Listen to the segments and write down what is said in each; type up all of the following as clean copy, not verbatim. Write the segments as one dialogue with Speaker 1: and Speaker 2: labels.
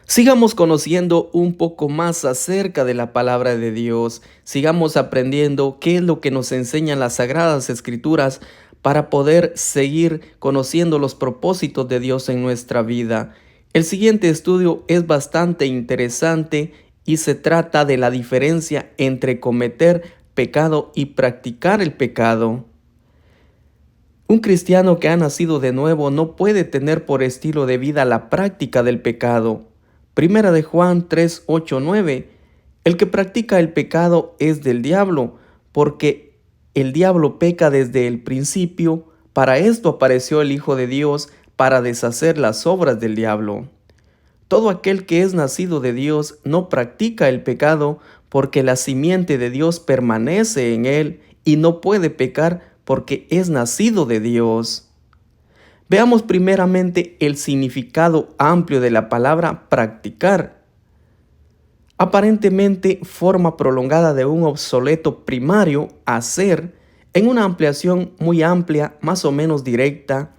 Speaker 1: Sigamos conociendo un poco más acerca de la palabra de Dios. Sigamos aprendiendo qué es lo que nos enseñan las sagradas escrituras para poder seguir conociendo los propósitos de Dios en nuestra vida. El siguiente estudio es bastante interesante y se trata de la diferencia entre cometer pecado y practicar el pecado. Un cristiano que ha nacido de nuevo no puede tener por estilo de vida la práctica del pecado. Primera de Juan 3, 8, 9. El que practica el pecado es del diablo, porque el diablo peca desde el principio. Para esto apareció el Hijo de Dios, para deshacer las obras del diablo. Todo aquel que es nacido de Dios no practica el pecado, porque la simiente de Dios permanece en él y no puede pecar porque es nacido de Dios. Veamos primeramente el significado amplio de la palabra practicar. Aparentemente forma prolongada de un obsoleto primario, hacer, en una ampliación muy amplia, más o menos directa,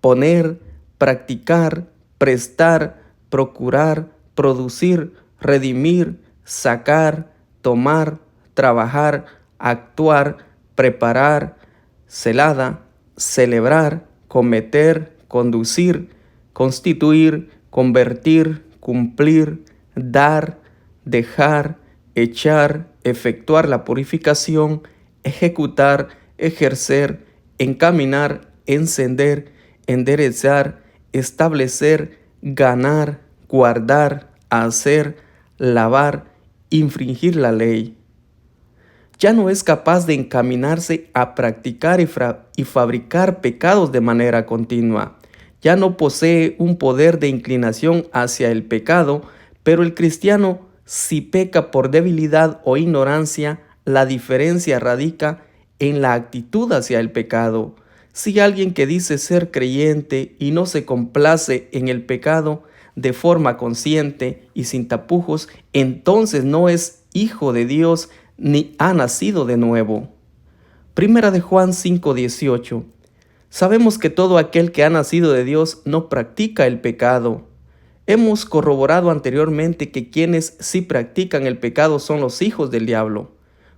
Speaker 1: poner, practicar, prestar, procurar, producir, redimir, sacar, tomar, trabajar, actuar, preparar, celada, celebrar, cometer, conducir, constituir, convertir, cumplir, dar, dejar, echar, efectuar la purificación, ejecutar, ejercer, encaminar, encender, enderezar, establecer, ganar, guardar, hacer, lavar, infringir la ley. Ya no es capaz de encaminarse a practicar y fabricar pecados de manera continua. Ya no posee un poder de inclinación hacia el pecado, pero el cristiano, si peca por debilidad o ignorancia, la diferencia radica en la actitud hacia el pecado. Si alguien que dice ser creyente y no se complace en el pecado de forma consciente y sin tapujos, entonces no es hijo de Dios ni ha nacido de nuevo. Primera de Juan 5:18. Sabemos que todo aquel que ha nacido de Dios no practica el pecado. Hemos corroborado anteriormente que quienes sí practican el pecado son los hijos del diablo.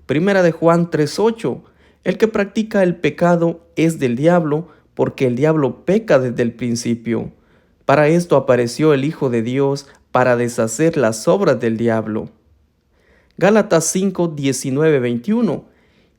Speaker 1: Primera de Juan 3:8. El que practica el pecado es del diablo, porque el diablo peca desde el principio. Para esto apareció el Hijo de Dios, para deshacer las obras del diablo. Gálatas 5, 19, 21.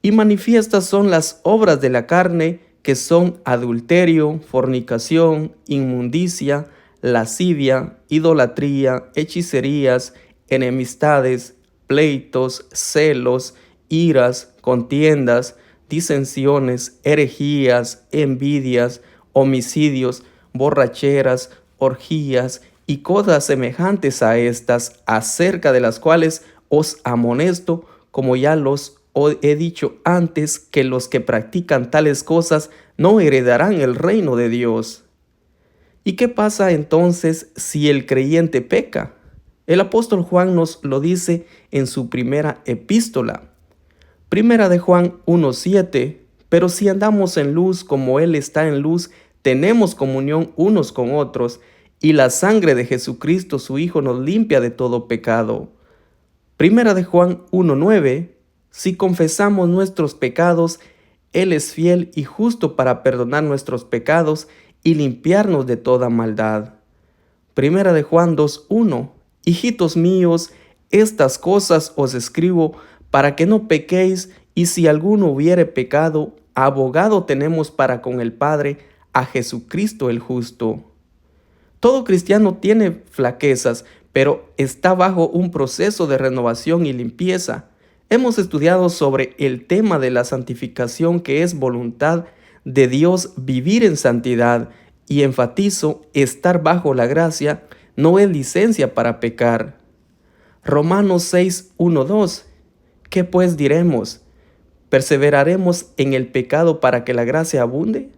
Speaker 1: Y manifiestas son las obras de la carne, que son adulterio, fornicación, inmundicia, lascivia, idolatría, hechicerías, enemistades, pleitos, celos, iras, contiendas, disensiones, herejías, envidias, homicidios, borracheras, orgías y cosas semejantes a estas, acerca de las cuales os amonesto, como ya he dicho antes, que los que practican tales cosas no heredarán el reino de Dios. ¿Y qué pasa entonces si el creyente peca? El apóstol Juan nos lo dice en su primera epístola. Primera de Juan 1:7. Pero si andamos en luz como Él está en luz, tenemos comunión unos con otros, y la sangre de Jesucristo su Hijo nos limpia de todo pecado. Primera de Juan 1:9. Si confesamos nuestros pecados, Él es fiel y justo para perdonar nuestros pecados y limpiarnos de toda maldad. Primera de Juan 2:1. Hijitos míos, estas cosas os escribo para que no pequéis, y si alguno hubiere pecado, abogado tenemos para con el Padre, a Jesucristo el justo. Todo cristiano tiene flaquezas, pero está bajo un proceso de renovación y limpieza. Hemos estudiado sobre el tema de la santificación, que es voluntad de Dios vivir en santidad, y enfatizo, estar bajo la gracia no es licencia para pecar. Romanos 6:1-2. ¿Qué pues diremos? ¿Perseveraremos en el pecado para que la gracia abunde?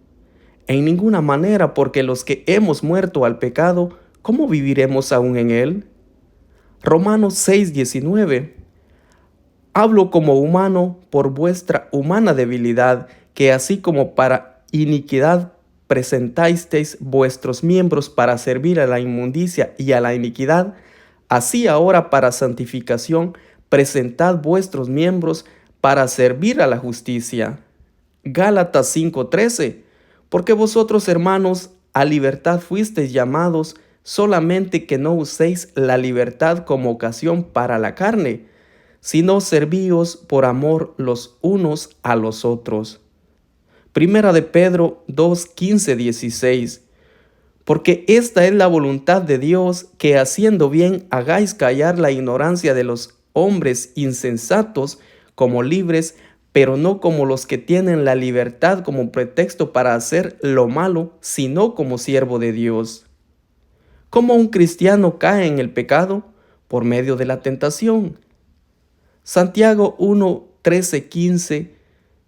Speaker 1: En ninguna manera, porque los que hemos muerto al pecado, ¿cómo viviremos aún en él? Romanos 6:19. Hablo como humano por vuestra humana debilidad, que así como para iniquidad presentasteis vuestros miembros para servir a la inmundicia y a la iniquidad, Así ahora para santificación, presentad vuestros miembros para servir a la justicia. Gálatas 5:13. Porque vosotros, hermanos, a libertad fuisteis llamados, solamente que no uséis la libertad como ocasión para la carne, sino servíos por amor los unos a los otros. Primera de Pedro 2:15-16. Porque esta es la voluntad de Dios, que haciendo bien hagáis callar la ignorancia de los hombres insensatos como libres, pero no como los que tienen la libertad como pretexto para hacer lo malo, sino como siervo de Dios. ¿Cómo un cristiano cae en el pecado? Por medio de la tentación. Santiago 1:13-15.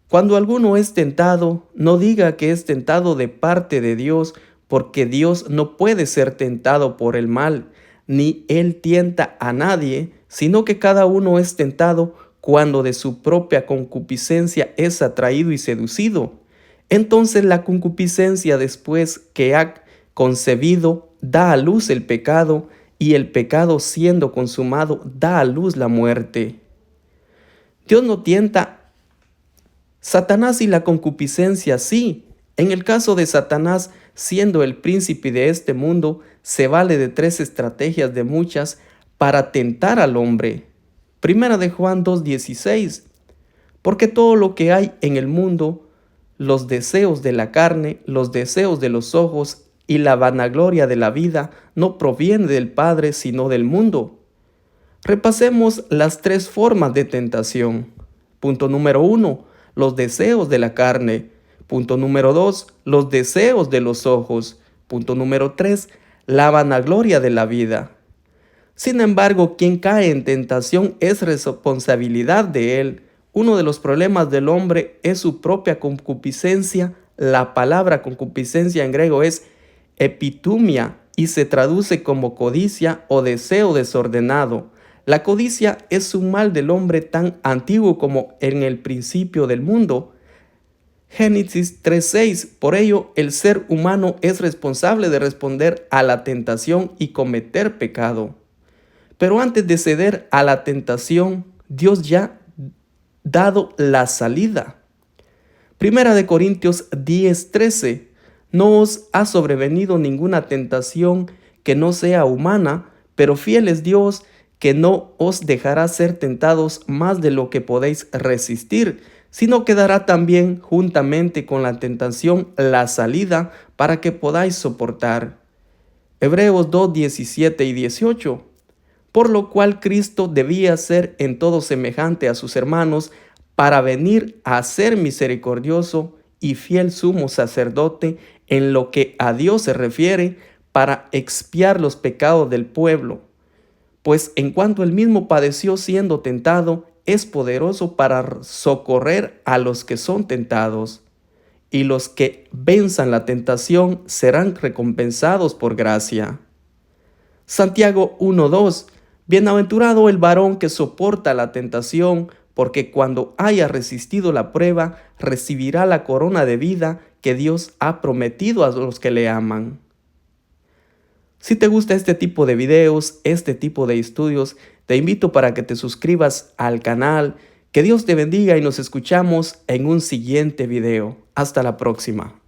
Speaker 1: Cuando alguno es tentado, no diga que es tentado de parte de Dios, porque Dios no puede ser tentado por el mal, ni Él tienta a nadie, sino que cada uno es tentado cuando de su propia concupiscencia es atraído y seducido. Entonces la concupiscencia, después que ha concebido, da a luz el pecado, y el pecado, siendo consumado, da a luz la muerte. Dios no tienta Satanás y la concupiscencia sí. En el caso de Satanás, siendo el príncipe de este mundo, se vale de 3 estrategias de muchas para tentar al hombre. Primera de Juan 2:16. Porque todo lo que hay en el mundo, los deseos de la carne, los deseos de los ojos y la vanagloria de la vida, no proviene del Padre, sino del mundo. Repasemos las 3 formas de tentación. Punto número 1. Los deseos de la carne. Punto número 2. Los deseos de los ojos. Punto número 3. La vanagloria de la vida. Sin embargo, quien cae en tentación es responsabilidad de él. Uno de los problemas del hombre es su propia concupiscencia. La palabra concupiscencia en griego es epitumia y se traduce como codicia o deseo desordenado. La codicia es un mal del hombre tan antiguo como en el principio del mundo. Génesis 3:6. Por ello, el ser humano es responsable de responder a la tentación y cometer pecado. Pero antes de ceder a la tentación, Dios ya ha dado la salida. Primera de Corintios 10:13. No os ha sobrevenido ninguna tentación que no sea humana, pero fiel es Dios, que no os dejará ser tentados más de lo que podéis resistir, sino que dará también juntamente con la tentación la salida para que podáis soportar. Hebreos 2:17-18. Por lo cual Cristo debía ser en todo semejante a sus hermanos, para venir a ser misericordioso y fiel sumo sacerdote en lo que a Dios se refiere, para expiar los pecados del pueblo. Pues en cuanto él mismo padeció siendo tentado, es poderoso para socorrer a los que son tentados. Y los que venzan la tentación serán recompensados por gracia. Santiago 1:2. Bienaventurado el varón que soporta la tentación, porque cuando haya resistido la prueba, recibirá la corona de vida que Dios ha prometido a los que le aman. Si te gusta este tipo de videos, este tipo de estudios, te invito para que te suscribas al canal. Que Dios te bendiga y nos escuchamos en un siguiente video. Hasta la próxima.